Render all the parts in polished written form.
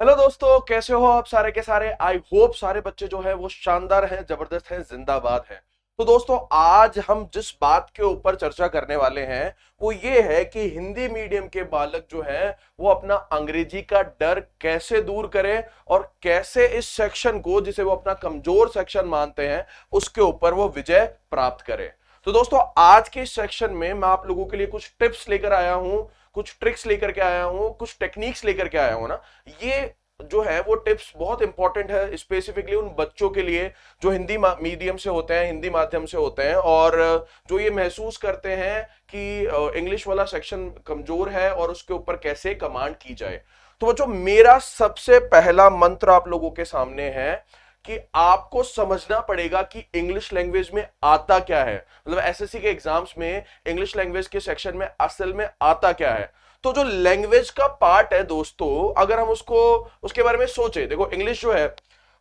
Hello दोस्तों, कैसे हो आप सारे के सारे। आई होप सारे बच्चे जो है वो शानदार हैं, जबरदस्त हैं, जिंदाबाद हैं। तो दोस्तों, आज हम जिस बात के ऊपर चर्चा करने वाले हैं वो ये है कि हिंदी मीडियम के बालक जो है वो अपना अंग्रेजी का डर कैसे दूर करें और कैसे इस सेक्शन को, जिसे वो अपना कमजोर सेक्शन मानते हैं, उसके ऊपर वो विजय प्राप्त करें। तो दोस्तों, आज के सेक्शन में मैं आप लोगों के लिए कुछ टिप्स लेकर आया हूं, कुछ ट्रिक्स लेकर के आया हूं, कुछ टेक्निक्स लेकर के आया हूं ना। ये जो है वो टिप्स बहुत इंपॉर्टेंट है, स्पेसिफिकली उन बच्चों के लिए जो हिंदी मीडियम से होते हैं, हिंदी माध्यम से होते हैं, और जो ये महसूस करते हैं कि इंग्लिश वाला सेक्शन कमजोर है और उसके ऊपर कैसे कमांड की जाए। तो बच्चों, मेरा सबसे पहला मंत्र आप लोगों के सामने है कि आपको समझना पड़ेगा कि इंग्लिश लैंग्वेज में आता क्या है। मतलब एसएससी के एग्जाम्स में इंग्लिश लैंग्वेज के सेक्शन में असल में आता क्या है। तो जो लैंग्वेज का पार्ट है दोस्तों, अगर हम उसको उसके बारे में सोचे, देखो इंग्लिश जो है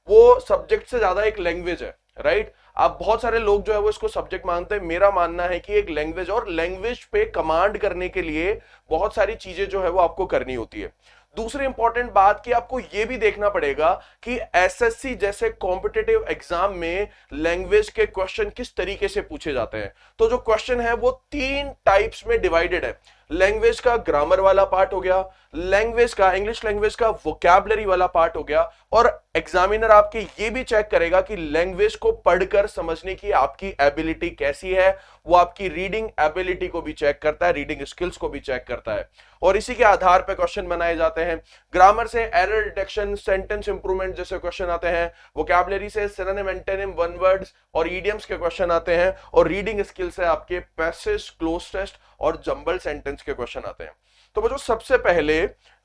वो सब्जेक्ट से ज्यादा एक लैंग्वेज है, राइट। अब बहुत सारे लोग जो है वो इसको सब्जेक्ट मानते हैं, मेरा मानना है कि एक लैंग्वेज, और लैंग्वेज पे कमांड करने के लिए बहुत सारी चीजें जो है वो आपको करनी होती है। दूसरी इंपॉर्टेंट बात कि आपको यह भी देखना पड़ेगा कि एसएससी जैसे कॉम्पिटिटिव एग्जाम में लैंग्वेज के क्वेश्चन किस तरीके से पूछे जाते हैं। तो जो क्वेश्चन है वो तीन टाइप्स में डिवाइडेड है। लैंग्वेज का ग्रामर वाला पार्ट हो गया, लैंग्वेज का, इंग्लिश लैंग्वेज का वोकैबुलरी वाला पार्ट हो गया, और एग्जामिनर आपके ये भी चेक करेगा कि लैंग्वेज को पढ़कर समझने की आपकी एबिलिटी कैसी है। वो आपकी रीडिंग एबिलिटी को भी चेक करता है, रीडिंग स्किल्स को भी चेक करता है, और इसी के आधार पर क्वेश्चन बनाए जाते हैं। ग्रामर से एरर डिटेक्शन, सेंटेंस इंप्रूवमेंट जैसे क्वेश्चन आते हैं। वोकैबुलरी से सिनोनिम, एंटोनिम, वन वर्ड्स और इडियम्स के क्वेश्चन आते हैं, और रीडिंग स्किल से आपके पैसेज, क्लोज टेस्ट और जंबल सेंटेंस के क्वेश्चन आते हैं। तो बच्चों, सबसे पहले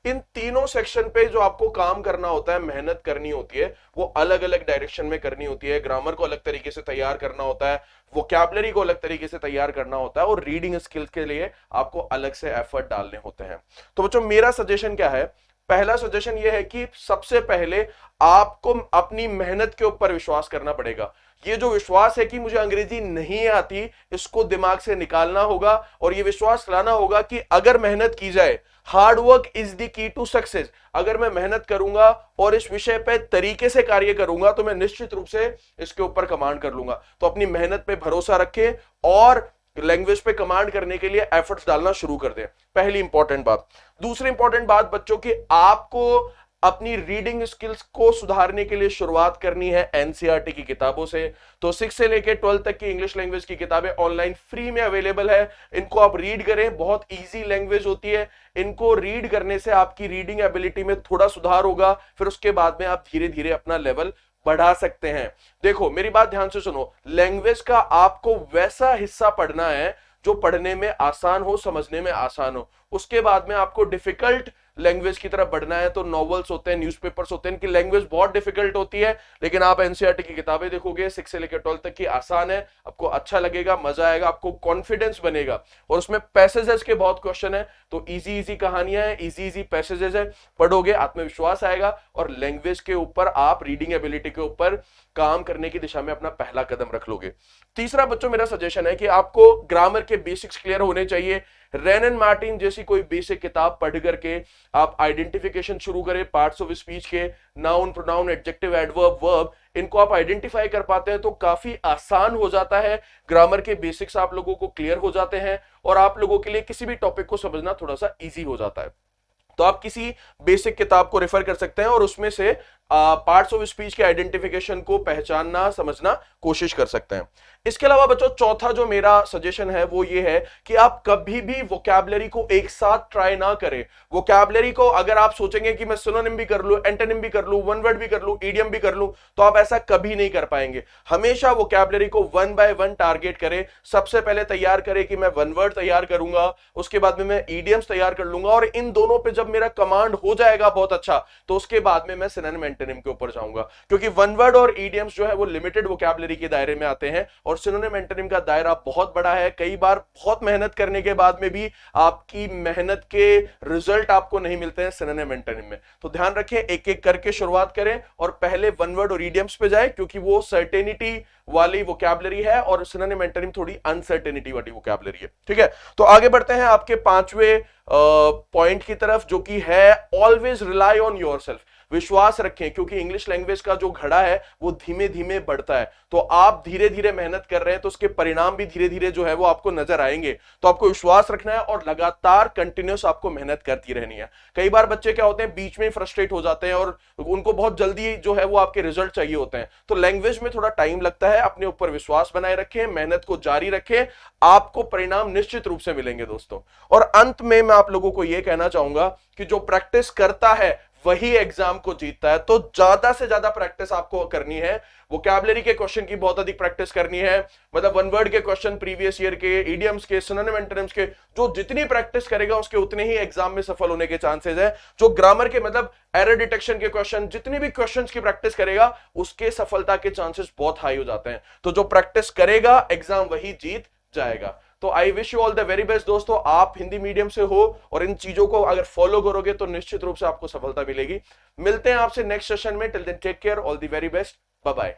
इन तीनों सेक्शन पे जो आपको काम करना होता है, मेहनत करनी होती है, वो अलग अलग डायरेक्शन में करनी होती है। ग्रामर को अलग तरीके से तैयार करना होता है, वोकैबुलरी को अलग तरीके से तैयार करना होता है, और रीडिंग स्किल्स के लिए आपको अलग से एफर्ट डालने होते हैं। तो बच्चों, मेरा सजेशन क्या है? पहला सजेशन यह है कि सबसे पहले आपको अपनी मेहनत के ऊपर विश्वास करना पड़ेगा। ये जो विश्वास है कि मुझे अंग्रेजी नहीं आती, इसको दिमाग से निकालना होगा, और ये विश्वास लाना होगा कि अगर मेहनत की जाए, hard work is the key to success. अगर मैं मेहनत करूंगा और इस विषय पे तरीके से कार्य करूंगा तो मैं निश्चित रूप से इसके ऊपर कमांड कर लूंगा। तो अपनी मेहनत पे भरोसा रखें और लैंग्वेज पे कमांड करने के लिए एफर्ट्स डालना शुरू कर दें। पहली इंपॉर्टेंट बात। दूसरी इंपॉर्टेंट बात बच्चों की, आपको अपनी रीडिंग स्किल्स को सुधारने के लिए शुरुआत करनी है एनसीईआरटी की किताबों से। तो 6 से लेकर 12 तक की इंग्लिश लैंग्वेज की किताबें ऑनलाइन फ्री में अवेलेबल है। इनको आप रीड करें, बहुत इजी लैंग्वेज होती है। इनको रीड करने से आपकी रीडिंग एबिलिटी में थोड़ा सुधार होगा, फिर उसके बाद में आप धीरे धीरे अपना लेवल बढ़ा सकते हैं। देखो, मेरी बात ध्यान से सुनो, लैंग्वेज का आपको वैसा हिस्सा पढ़ना है जो पढ़ने में आसान हो, समझने में आसान हो। उसके बाद में आपको डिफिकल्ट लैंग्वेज की तरफ बढ़ना है तो नॉवेल्स होते हैं, न्यूज़पेपर्स होते हैं, इनकी लैंग्वेज बहुत डिफिकल्ट होती है। लेकिन आप एनसीईआरटी की किताबें देखोगे 6 से लेकर 12 तक की, आसान है, आपको अच्छा लगेगा, मजा आएगा, आपको कॉन्फिडेंस बनेगा। और उसमें पैसेजेस के बहुत क्वेश्चन है, तो इजी इजी कहानियां हैं, इजी इजी पैसेजेस है, पढ़ोगे आत्मविश्वास आएगा, और लैंग्वेज के ऊपर आप रीडिंग एबिलिटी के ऊपर काम करने की दिशा में अपना पहला कदम रख लोगे। तीसरा बच्चों, मेरा सजेशन है कि आपको ग्रामर के बेसिक्स क्लियर होने चाहिए। रेन एंड मार्टिन जैसी कोई बेसिक किताब पढ़ करके आप आइडेंटिफिकेशन शुरू करें पार्ट्स ऑफ स्पीच के, noun, pronoun, adjective, adverb, verb, इनको आप आइडेंटिफाई कर पाते हैं तो काफी आसान हो जाता है। ग्रामर के बेसिक्स आप लोगों को क्लियर हो जाते हैं, और आप लोगों के लिए किसी भी टॉपिक को समझना थोड़ा सा इजी हो जाता है। तो आप किसी बेसिक किताब को रेफर कर सकते हैं और उसमें से पार्ट्स ऑफ स्पीच के आइडेंटिफिकेशन को पहचानना, समझना कोशिश कर सकते हैं। इसके अलावा बच्चों, चौथा जो मेरा सजेशन है वो ये है कि आप कभी भी वोकैबुलरी को एक साथ ट्राई ना करें। वोकैबुलरी को अगर आप सोचेंगे कि मैं सिनोनिम भी कर लूं, एंटोनिम भी कर लूं, वन वर्ड भी कर लूं, इडियम भी कर लूं, तो आप ऐसा कभी नहीं कर पाएंगे। हमेशा वोकैबुलरी को वन बाय वन टारगेट करें। सबसे पहले तैयार करें कि मैं वन वर्ड तैयार करूंगा, उसके बाद में मैं इडियम्स तैयार कर लूंगा, और इन दोनों पे जब मेरा कमांड हो जाएगा बहुत अच्छा, तो उसके बाद में मैं सिनोनिम, एंटोनिम के ऊपर जाऊंगा। क्योंकि वन वर्ड और इडियम्स जो है वो लिमिटेड वोकैबुलरी के दायरे में आते हैं, और सिनोनिम, एंटोनिम का दायरा बहुत बड़ा है। कई बार बहुत मेहनत करने के बाद में भी आपकी मेहनत के रिजल्ट आपको नहीं मिलते हैं सिनोनिम, एंटोनिम में। तो ध्यान रखें, एक एक करके शुरुआत करें और पहले वन वर्ड और इडियम्स पे जाए, क्योंकि वो सर्टेनिटी वाली वोकैबुलरी है और सिनोनिम, एंटोनिम थोड़ी अनसर्टेनिटी वाली वोकैबुलरी है। ठीक है, तो आगे बढ़ते हैं आपके पांचवें पॉइंट की तरफ, जो कि है ऑलवेज रिलाई ऑन योरसेल्फ। विश्वास रखें, क्योंकि इंग्लिश लैंग्वेज का जो घड़ा है वो धीमे धीमे बढ़ता है। तो आप धीरे धीरे मेहनत कर रहे हैं तो उसके परिणाम भी धीरे धीरे जो है वो आपको नजर आएंगे। तो आपको विश्वास रखना है और लगातार कंटिन्यूस आपको मेहनत करती रहनी है। कई बार बच्चे क्या होते हैं, बीच में फ्रस्ट्रेट हो जाते हैं और उनको बहुत जल्दी जो है वो आपके रिजल्ट चाहिए होते हैं। तो लैंग्वेज में थोड़ा टाइम लगता है, अपने ऊपर विश्वास बनाए रखें, मेहनत को जारी रखें, आपको परिणाम निश्चित रूप से मिलेंगे दोस्तों। और अंत में मैं आप लोगों को यह कहना चाहूंगा कि जो प्रैक्टिस करता है वही एग्जाम को जीतता है। तो ज्यादा से ज्यादा प्रैक्टिस आपको करनी है। वोकैबुलरी के क्वेश्चन की बहुत अधिक प्रैक्टिस करनी है, मतलब वन वर्ड के क्वेश्चन, प्रीवियस ईयर के, इडियम्स के, सिनोनिम एंटोनिम्स के, जो जितनी प्रैक्टिस करेगा उसके उतने ही एग्जाम में सफल होने के चांसेस है। जो ग्रामर के मतलब एरर डिटेक्शन के क्वेश्चन, जितने भी क्वेश्चंस की प्रैक्टिस करेगा उसके सफलता के चांसेस बहुत हाई हो जाते हैं। तो जो प्रैक्टिस करेगा एग्जाम वही जीत जाएगा। तो I wish you all the very best दोस्तों। आप हिंदी मीडियम से हो और इन चीजों को अगर फॉलो करोगे तो निश्चित रूप से आपको सफलता मिलेगी। मिलते हैं आपसे नेक्स्ट सेशन में। Till then take care, all the very best, bye bye.